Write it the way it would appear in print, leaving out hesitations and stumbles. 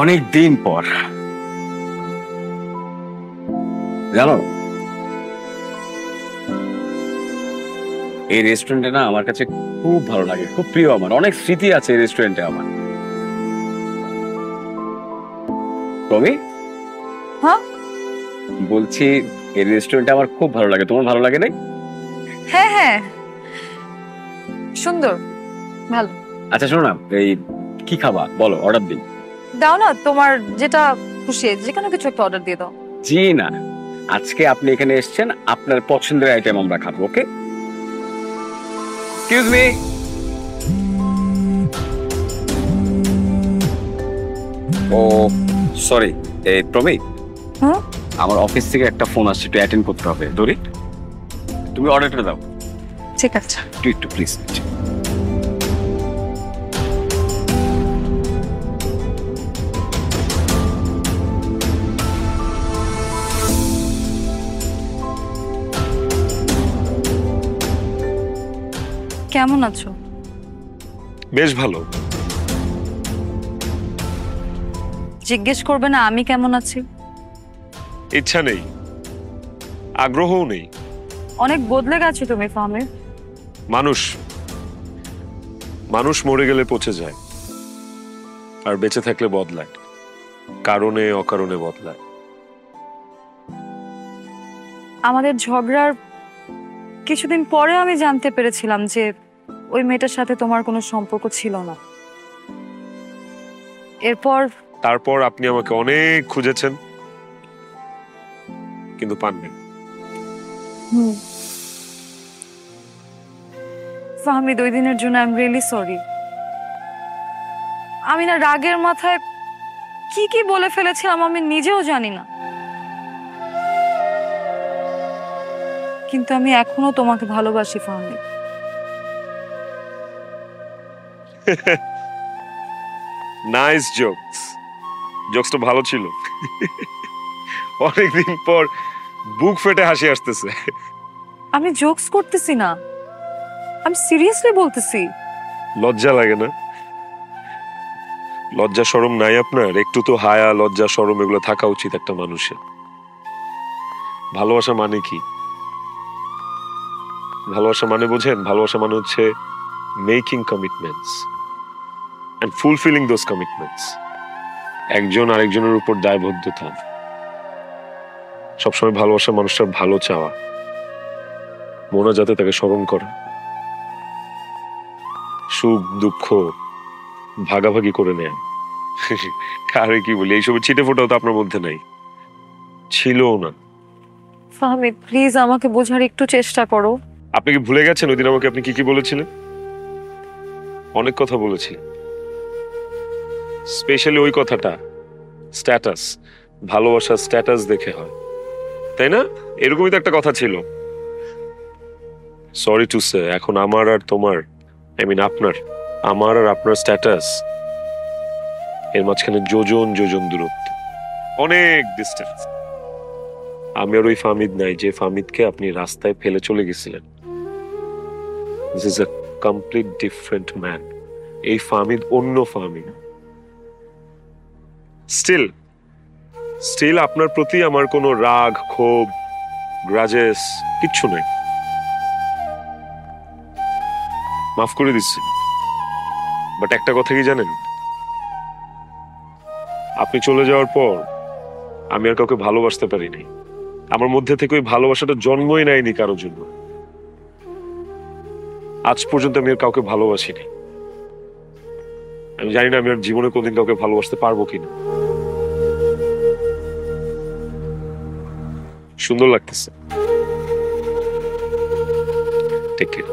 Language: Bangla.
অনেক দিন পর জানো, এই রেস্টুরেন্টে না আমার কাছে খুব ভালো লাগে, খুব প্রিয়, আমার অনেক স্মৃতি আছে এই রেস্টুরেন্টে আমার। কবি, হ্যাঁ বলছি এই রেস্টুরেন্টে আমার খুব ভালো লাগে, তোমার ভালো লাগে না? হ্যাঁ হ্যাঁ, সুন্দর, ভালো। আচ্ছা শোনো না, এই কি খাবা বলো, অর্ডার দিই। দাও না, তোমার যেটা খুশি যে কোনো কিছু একটা অর্ডার দিয়ে দাও। জি না, আজকে আপনি এখানে এসেছেন, আপনার পছন্দের আইটেম আমরা খাবো। ওকে, এক্সকিউজ মি। ও সরি, এই প্রমি, হুম, আমার অফিস থেকে একটা ফোন আসছে, একটু অ্যাটেন্ড করতে হবে। ধরি, তুমি অর্ডারটা দাও। ঠিক আছে। একটু প্লিজ। কেমন আছো? বেশ ভালো। জিজ্ঞেস করবে না আমি কেমন আছি? ইচ্ছা নেই, আগ্রহও নেই। অনেক বদলে গেছো তুমি ফাহমি। মানুষ মানুষ মরে গেলে পচে যায়, আর বেঁচে থাকলে বদলায়, কারণে অকারণে বদলায়। আমাদের ঝগড়ার কিছুদিন পরে আমি জানতে পেরেছিলাম যে ওই মেয়েটার সাথে তোমার কোনো সম্পর্ক ছিল না। এরপর তারপর আপনি আমাকে অনেক খুঁজেছেন, কিন্তু পাননি। ফাহমি, 2 দিনের জন্য আই এম রিয়েলি সরি। আমি না রাগের মাথায় কি কি বলে ফেলেছিলাম আমি নিজেও জানি না, কিন্তু আমি এখনো তোমাকে ভালোবাসি ফাহমি। নাইস জোকস, জোকসটা ভালো ছিল। অনেকদিন পর বুক ফেটে হাসি আসতেছে। আমি জোকস করতেছি না, আমি সিরিয়াসলি বলতেছি। লজ্জা লাগে না? লজ্জা শরম নাই আপনার? একটু তো হায়া লজ্জা শরম এগুলো থাকা উচিত একটা মানুষের। ভালোবাসা মানে কি? ভালোবাসা মানে বোঝেন? ভালোবাসা মানে হচ্ছে making commitments and fulfilling those commitments. একজন আরেকজনের উপর দায়বদ্ধতা, সবসময় ভালোবাসা মানুষটার ভালো চাওয়া, মনে যাতে তাকে স্মরণ করা, সুখ দুঃখ ভাগাভাগি করে নেয়। কারে কি বলি, এইসব ছিটে ফোটাও তো আপনার মধ্যে নাই, ছিলও না। ফাহমি প্লিজ আমাকে বোঝার একটু চেষ্টা করো। আপনি কি ভুলে গেছেন ওই দিন আমাকে আপনি কি কি বলেছিলেন? অনেক কথা বলেছিলেন, স্পেশালি ওই কথাটা, স্ট্যাটাস, ভালোবাসা স্ট্যাটাস দেখে হয়, তাই না? এরকমই তো একটা কথা ছিল। সরি টু সে, এখন আমার আর তোমার, আই মিন আপনার, আমার আর আপনার স্ট্যাটাস, এর মাঝখানে যোজন যোজন দূরত্ব, অনেক ডিস্টেন্স। আমি আর ওই ফামিদ নাই যে ফামিদকে আপনি রাস্তায় ফেলে চলে গেছিলেন। This is a complete different man. এই ফামিদ অন্য ফামিদ। স্টিল স্টিল আপনার প্রতি আমার কোনো রাগ ক্ষোভ গ্রাজেস কিচ্ছু নেই, মাফ করে দিচ্ছি। বাট একটা কথা কি জানেন, আপনি চলে যাওয়ার পর আমি আর কাউকে ভালোবাসতে পারিনি। আমার মধ্যে থেকে ওই ভালোবাসাটা জন্মই নেয়নি কারোর জন্য। আজ পর্যন্ত আমি আর কাউকে ভালোবাসিনি। আমি জানি না আমি আর জীবনে কোনদিন কাউকে ভালোবাসতে পারবো কিনা। সুন্দর লাগতেছে। Take care.